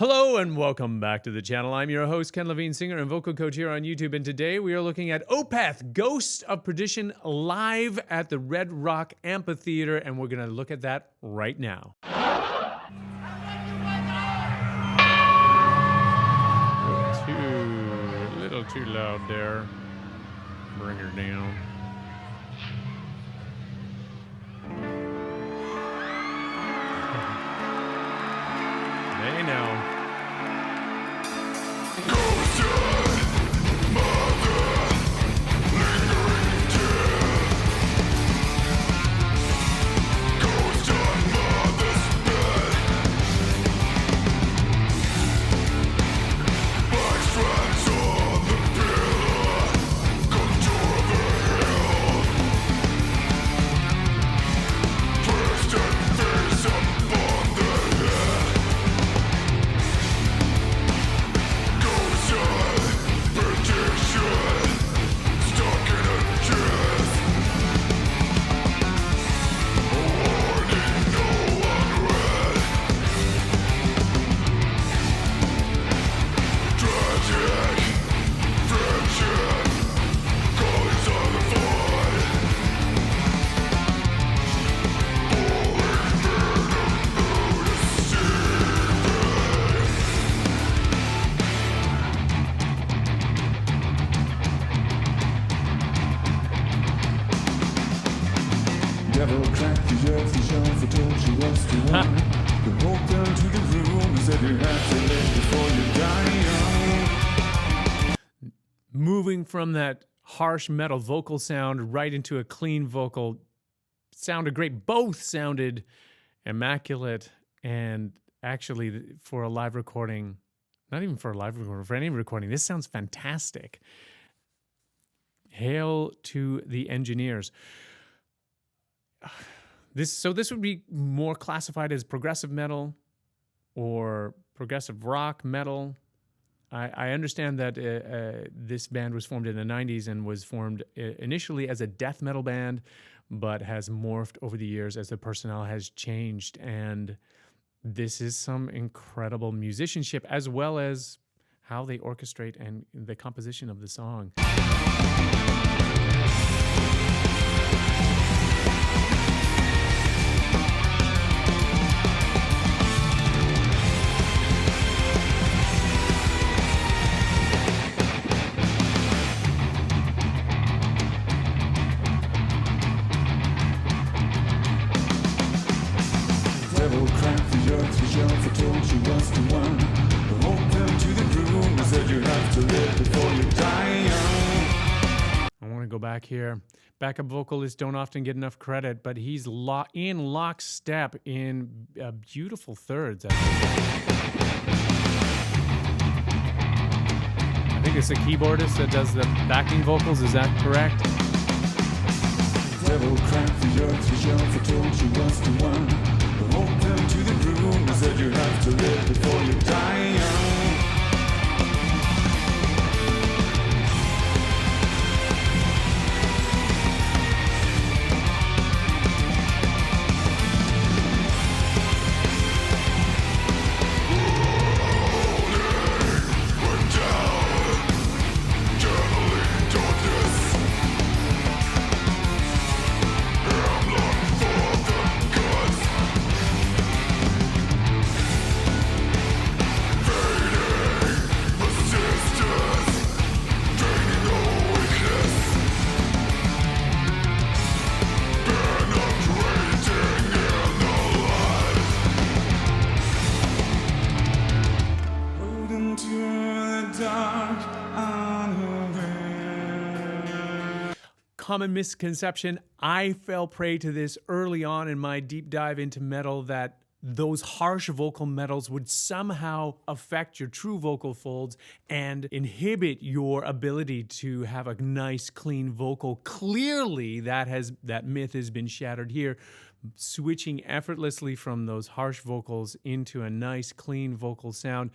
Hello and welcome back to the channel. I'm your host, Ken Lavigne, singer and vocal coach here on YouTube. And today we are looking at Opeth, Ghost of Perdition, live at the Red Rock Amphitheatre. And we're going to look at that right now. A little too loud there. Bring her down. Hey now. Devil cracked the earth, the shelf, I told you was the one. You walked down to the room and said you had to live before you die young. Moving from that harsh metal vocal sound right into a clean vocal sounded great. Both sounded immaculate, and actually for a live recording, not even for a live recording, for any recording, this sounds fantastic. Hail to the engineers. This would be more classified as progressive metal or progressive rock metal. I understand that this band was formed in the 90s and was formed initially as a death metal band, but has morphed over the years as the personnel has changed. And this is some incredible musicianship, as well as how they orchestrate and the composition of the song. Devil cracked the earth, the shelf, I told you was the one. You walked down to the room and said you have to live before you die young. I want to go back here. Backup vocalists don't often get enough credit, but he's in lockstep in beautiful thirds. I think it's the keyboardist that does the backing vocals. Is that correct? Devil cracked the earth, the shelf, I told you was the one. You walked down to the room and said you have to live before you die young. Common misconception. I fell prey to this early on in my deep dive into metal, that those harsh vocal metals would somehow affect your true vocal folds and inhibit your ability to have a nice, clean vocal. Clearly, that myth has been shattered here. Switching effortlessly from those harsh vocals into a nice, clean vocal sound,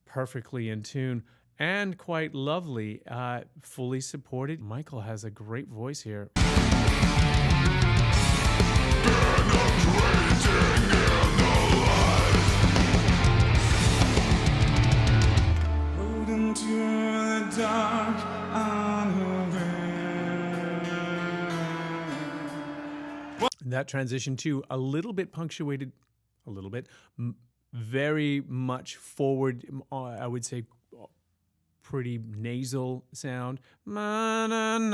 perfectly in tune. And quite lovely, fully supported. Michael has a great voice here. that transition too, a little bit punctuated, very much forward, I would say pretty nasal sound. Nothing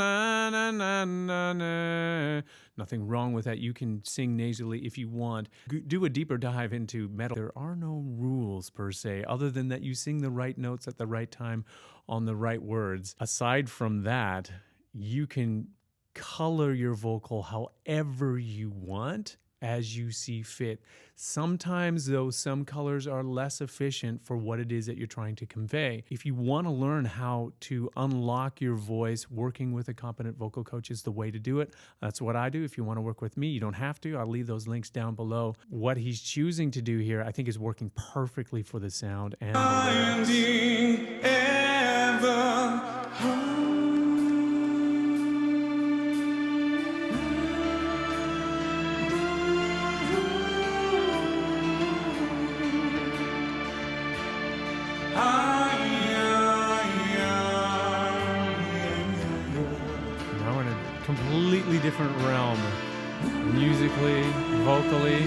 wrong with that. You can sing nasally if you want. Do a deeper dive into metal. There are no rules per se, other than that you sing the right notes at the right time on the right words. Aside from that, you can color your vocal however you want, as you see fit. Sometimes, though, some colors are less efficient for what it is that you're trying to convey. If you want to learn how to unlock your voice, working with a competent vocal coach is the way to do it. That's what I do. If you want to work with me, you don't have to. I'll leave those links down below. What he's choosing to do here, I think, is working perfectly for the sound and the lyrics. Completely different realm, musically, vocally.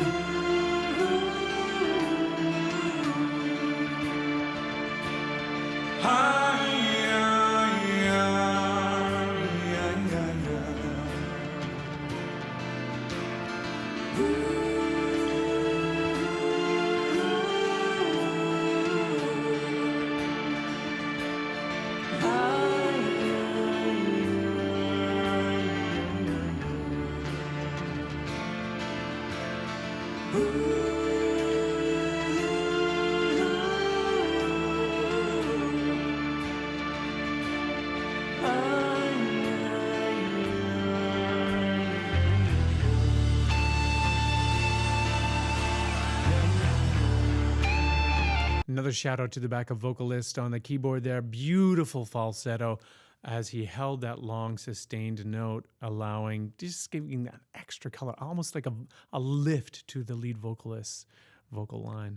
Another shout out to the backup vocalist on the keyboard there. Beautiful falsetto as he held that long sustained note, allowing, just giving that extra color, almost like a lift to the lead vocalist's vocal line.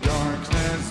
Darkness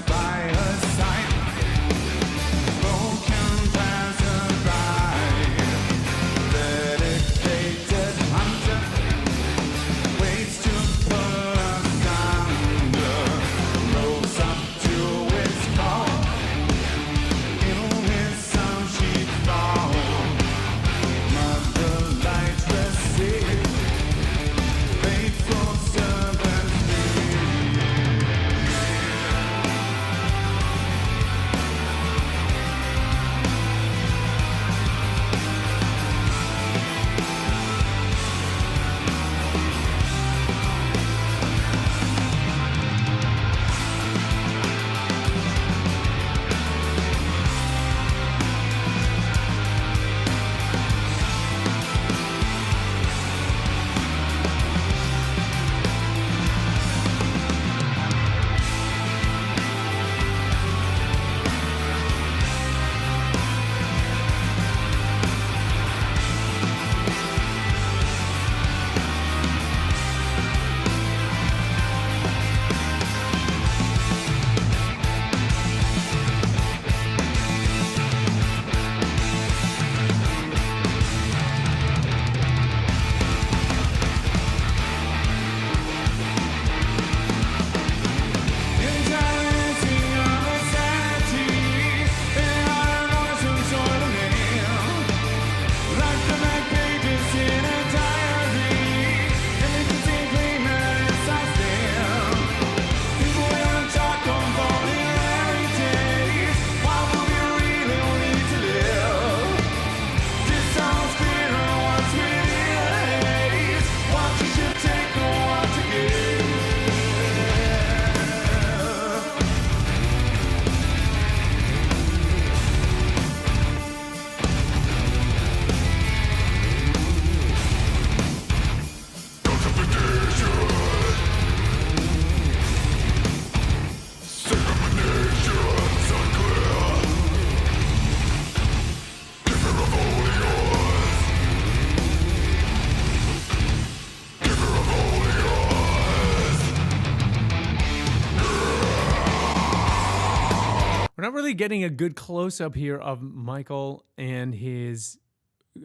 We're not really getting a good close-up here of Michael and his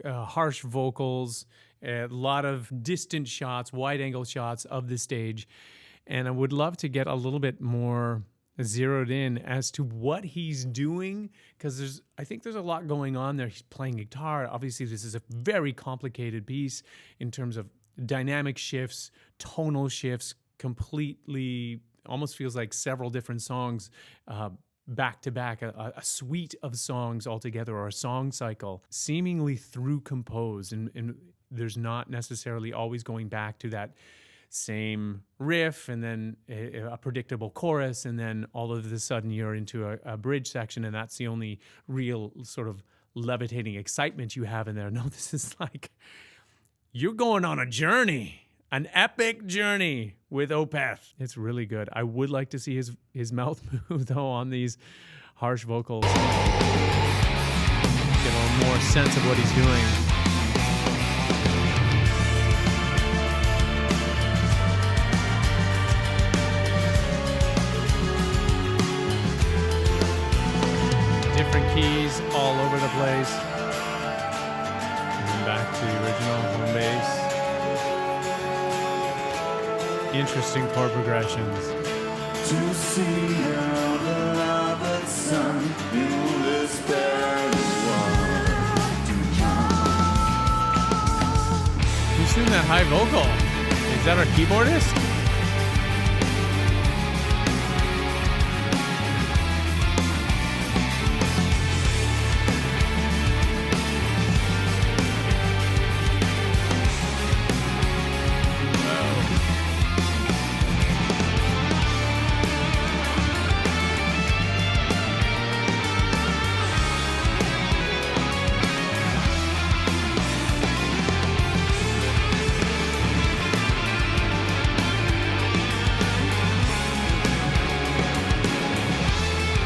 harsh vocals, a lot of distant shots, wide-angle shots of the stage. And I would love to get a little bit more zeroed in as to what he's doing, because I think there's a lot going on there. He's playing guitar. Obviously, this is a very complicated piece in terms of dynamic shifts, tonal shifts, completely, almost feels like several different songs back to back, a suite of songs altogether, or a song cycle, seemingly through composed. And there's not necessarily always going back to that same riff and then a predictable chorus, and then all of a sudden you're into a bridge section, and that's the only real sort of levitating excitement you have in there. No, this is like you're going on a journey, an epic journey with Opeth. It's really good. I would like to see his mouth move, though, on these harsh vocals. Get a little more sense of what he's doing. Different keys all over the place. And then back to the original home bass. Interesting chord progressions. To see how the beloved sun in this barren world to drown. Who's doing that high vocal? Is that our keyboardist?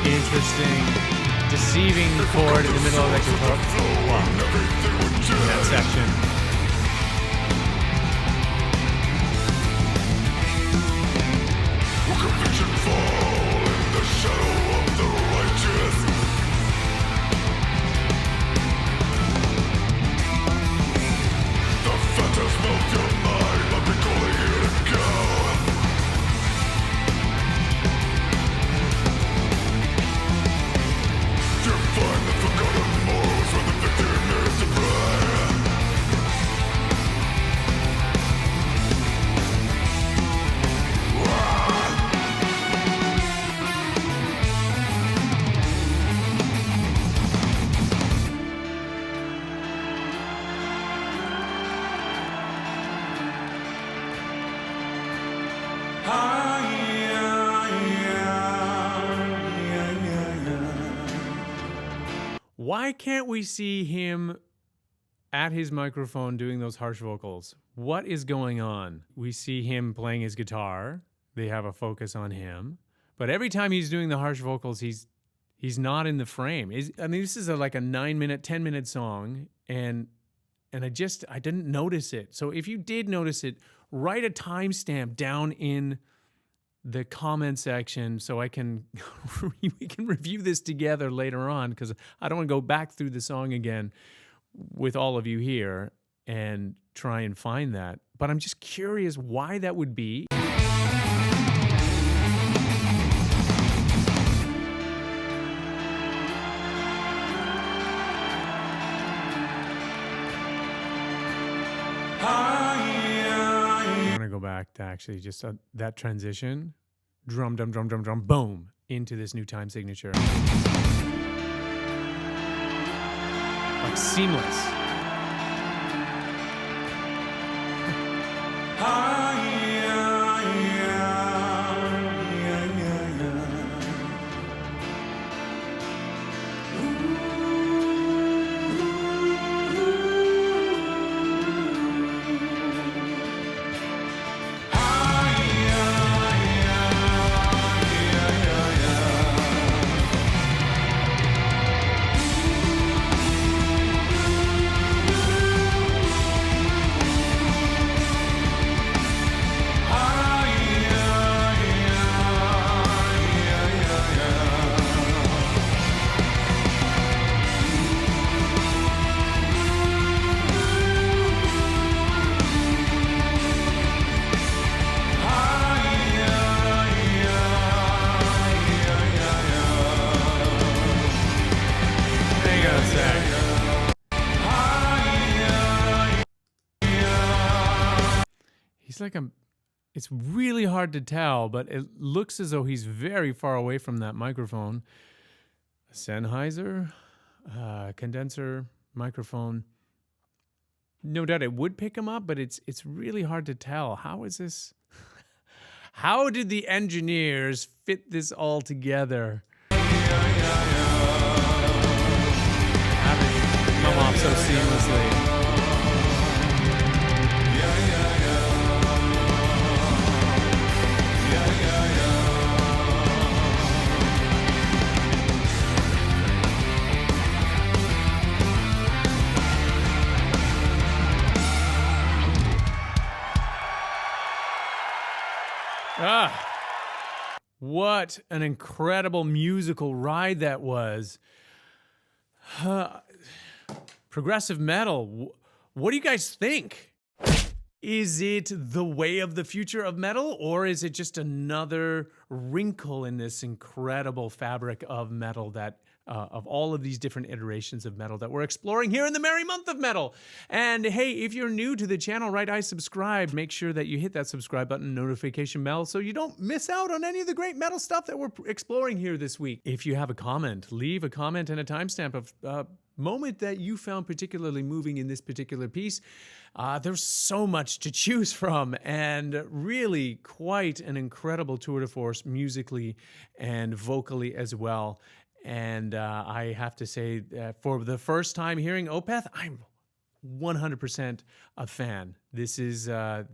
Interesting, deceiving chord in the middle of that guitar. Wow. In that section. Will conviction fall in the shadow of the righteous? The phantoms melt your mind, I've been calling you to go. Find the forgotten morals where the victim is to pray. Why can't we see him at his microphone doing those harsh vocals? What is going on? We see him playing his guitar. They have a focus on him. But every time he's doing the harsh vocals, he's not in the frame. This is like a 9-minute, 10-minute song, and I didn't notice it. So if you did notice it, write a timestamp down in the comment section so we can review this together later on, because I don't want to go back through the song again with all of you here and try and find that. But I'm just curious why that would be. I'm going to go back to actually just that transition. Drum, drum, drum, drum, drum, boom, into this new time signature. Like seamless. it's really hard to tell, but it looks as though he's very far away from that microphone. A Sennheiser condenser microphone. No doubt it would pick him up, but it's really hard to tell. How is this? How did the engineers fit this all together? Have it come off so seamlessly. What an incredible musical ride that was. Progressive metal. What do you guys think? Is it the way of the future of metal, or is it just another wrinkle in this incredible fabric of metal that of all of these different iterations of metal that we're exploring here in the merry month of metal? And hey, if you're new to the channel, right, I subscribe. Make sure that you hit that subscribe button, notification bell, so you don't miss out on any of the great metal stuff that we're exploring here this week. If you have a comment, leave a comment and a timestamp of moment that you found particularly moving in this particular piece. There's so much to choose from, and really quite an incredible tour de force musically and vocally as well. And I have to say, for the first time hearing Opeth, I'm 100% a fan. This is a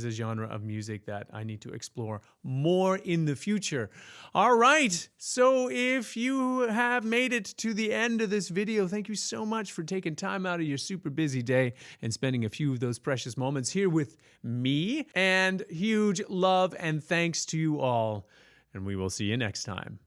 genre of music that I need to explore more in the future. All right, so if you have made it to the end of this video, thank you so much for taking time out of your super busy day and spending a few of those precious moments here with me. And huge love and thanks to you all. And we will see you next time.